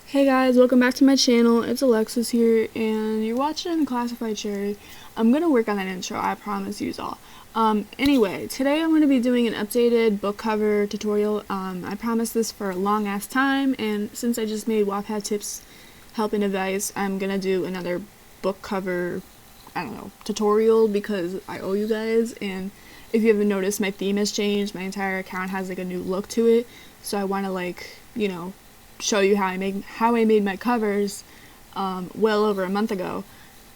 Hey guys, welcome back to my channel. It's Alexis here, and you're watching classifycherry. I'm gonna work on an intro, I promise you all. Anyway, today I'm gonna be doing an updated book cover tutorial. I promised this for a long ass time, and since I just made wattpad tips help and advice, I'm gonna do another book cover, I don't know, tutorial because I owe you guys. And if you haven't noticed, my theme has changed. My entire account has like a new look to it, so I want to show you how I made my covers well over a month ago.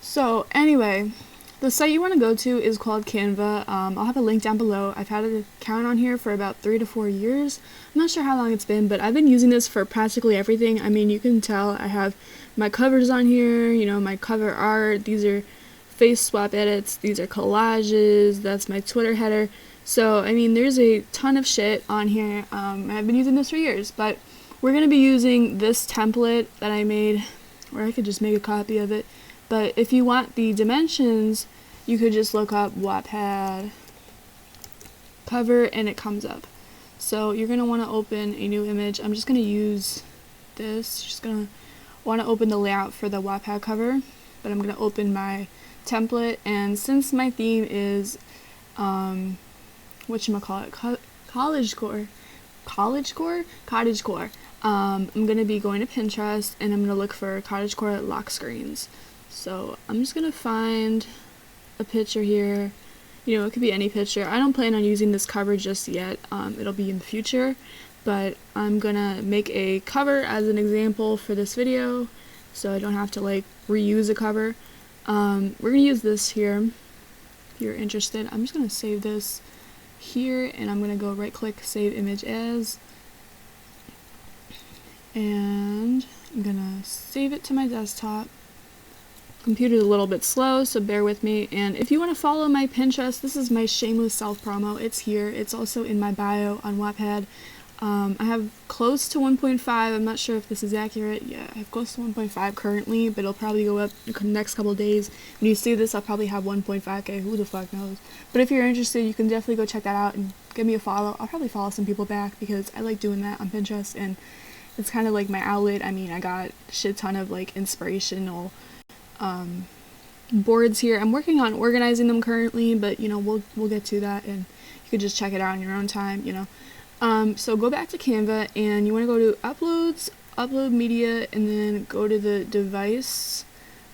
So anyway, the site you want to go to is called Canva. I'll have a link down below. I've had an account on here for about 3 to 4 years. I'm not sure how long it's been, but I've been using this for practically everything. I mean, you can tell I have my covers on here, my cover art. These are face swap edits. These are collages. That's my Twitter header. So, I mean, there's a ton of shit on here. I've been using this for years, but we're going to be using this template that I made, or I could just make a copy of it. But if you want the dimensions, you could just look up wattpad cover and it comes up. So you're going to want to open a new image. I'm just going to use this. Just going to want to open the layout for the wattpad cover, but I'm going to open my template. And since my theme is, cottagecore, I'm going to be going to Pinterest and I'm going to look for cottagecore lock screens. So I'm just going to find a picture here. It could be any picture. I don't plan on using this cover just yet. It'll be in the future, but I'm going to make a cover as an example for this video so I don't have to reuse a cover. We're going to use this here if you're interested. I'm just going to save this here and I'm going to go right click save image as. And I'm gonna save it to my desktop. Computer's a little bit slow, so bear with me. And if you want to follow my Pinterest, this is my shameless self-promo. It's here. It's also in my bio on Wattpad. I have close to 1.5. I'm not sure if this is accurate. Yeah, I have close to 1.5 currently, but it'll probably go up in the next couple of days. When you see this, I'll probably have 1.5k. Who the fuck knows? But if you're interested, you can definitely go check that out and give me a follow. I'll probably follow some people back because I like doing that on Pinterest, and it's kind of like my outlet. I mean, I got a shit ton of inspirational boards here. I'm working on organizing them currently, but we'll get to that, and you could just check it out in your own time. So go back to Canva and you want to go to uploads, upload media, and then go to the device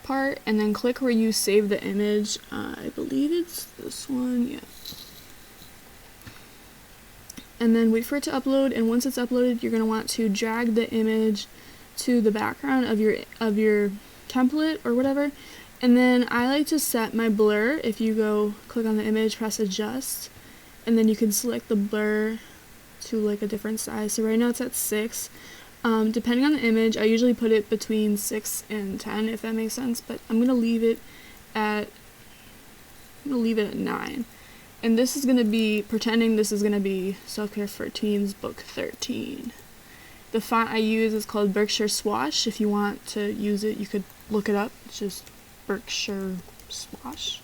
part and then click where you save the image. I believe it's this one. Yeah. And then wait for it to upload, and once it's uploaded, you're going to want to drag the image to the background of your template or whatever. And then I like to set my blur. If you go click on the image, press adjust, and then you can select the blur to a different size. So right now it's at 6. Depending on the image, I usually put it between 6 and 10, if that makes sense, but I'm going to leave it at 9. And this is going to be, pretending this is going to be Self-Care for Teens, book 13. The font I use is called Berkshire Swash. If you want to use it, you could look it up. It's just Berkshire Swash.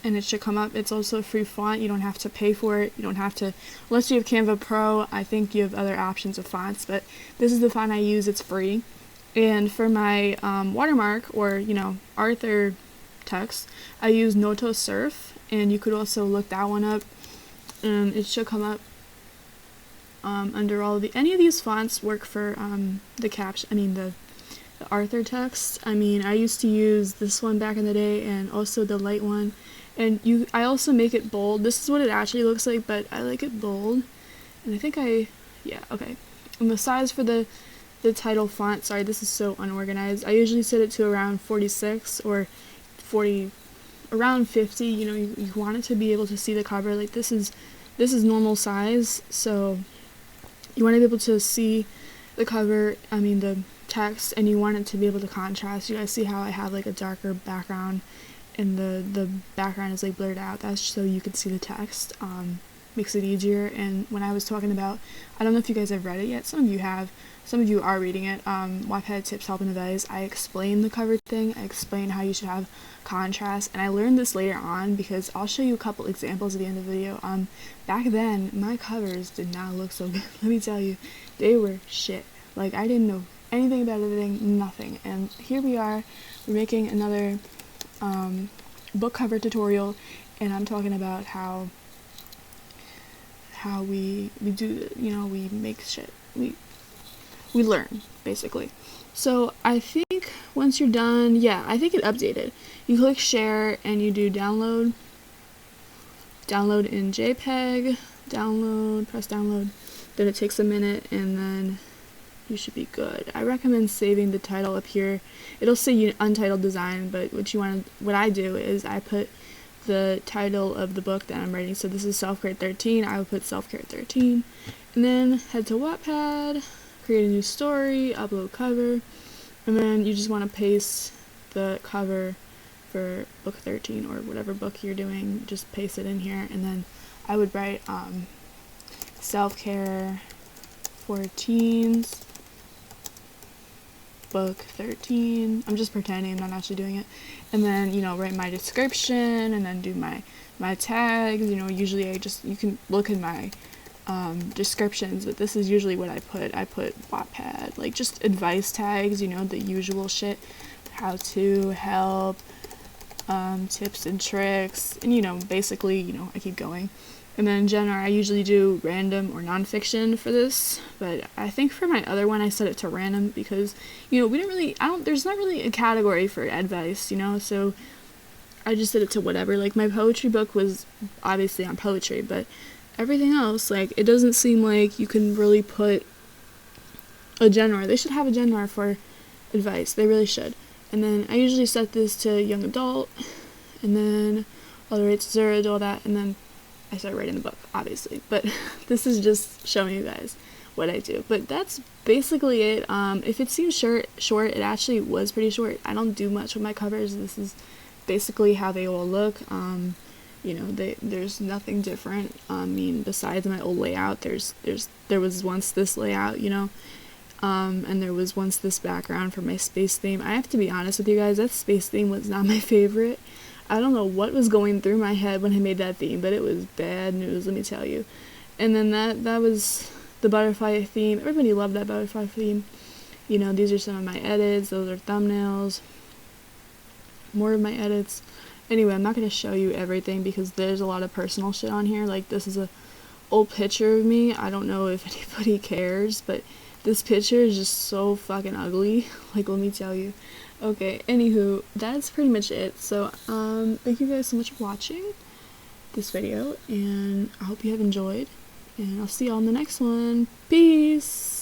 And it should come up. It's also a free font. You don't have to pay for it. You don't have to, unless you have Canva Pro. I think you have other options of fonts, but this is the font I use. It's free. And for my watermark or, author text, I use Noto Surf. And you could also look that one up, and it should come up under any of these fonts work for the caption. I mean the author text. I mean, I used to use this one back in the day, and also the light one. And I also make it bold. This is what it actually looks like, but I like it bold. And I think yeah, okay. And the size for the title font. Sorry, this is so unorganized. I usually set it to around 46 or 40. Around 50. You want it to be able to see the cover. This is normal size, so you want to be able to see the cover, I mean the text, and you want it to be able to contrast. You guys see how I have a darker background and the background is blurred out. That's so you can see the text. Makes it easier. And when I was talking about, I don't know if you guys have read it yet, some of you have, some of you are reading it, Wattpad tips, help and advice, I explain the cover thing, I explain how you should have contrast, and I learned this later on because I'll show you a couple examples at the end of the video. Back then, my covers did not look so good, let me tell you, they were shit. Like, I didn't know anything about editing, nothing. And here we are, we're making another book cover tutorial, and I'm talking about how we do, you know, we make shit. We learn, basically. So I think once you're done, yeah, I think it updated. You click share and you do download in JPEG, press download, then it takes a minute and then you should be good. I recommend saving the title up here. It'll say untitled design, but what I do is I put the title of the book that I'm writing. So this is Self-Care 13, I would put Self-Care 13, and then head to Wattpad, create a new story, upload cover, and then you just want to paste the cover for book 13 or whatever book you're doing, just paste it in here, and then I would write Self-Care for Teens, book 13. I'm just pretending, I'm not actually doing it. And then, you know, write my description and then do my tags. You know, usually you can look in my descriptions, but this is usually what I put. I put Wattpad, like just advice tags, you know, the usual shit, how to, help, tips and tricks, and, you know, basically, you know, I keep going. And then genre, I usually do random or nonfiction for this, but I think for my other one I set it to random because, you know, there's not really a category for advice, you know, so I just set it to whatever. Like, my poetry book was obviously on poetry, but everything else, like, it doesn't seem like you can really put a genre. They should have a genre for advice, they really should. And then I usually set this to young adult, and then all the way to 0 to all that, and then I start writing the book, obviously, but this is just showing you guys what I do. But that's basically it. If it seems short, it actually was pretty short. I don't do much with my covers. This is basically how they all look. You know, there's nothing different. I mean, besides my old layout, there was once this layout, you know, and there was once this background for my space theme. I have to be honest with you guys, that space theme was not my favorite. I don't know what was going through my head when I made that theme, but it was bad news, let me tell you. And then that was the butterfly theme. Everybody loved that butterfly theme. You know, these are some of my edits. Those are thumbnails. More of my edits. Anyway, I'm not going to show you everything because there's a lot of personal shit on here. Like, this is a old picture of me. I don't know if anybody cares, but this picture is just so fucking ugly. Like, let me tell you. Okay, anywho, that's pretty much it. So, thank you guys so much for watching this video, and I hope you have enjoyed, and I'll see y'all in the next one. Peace!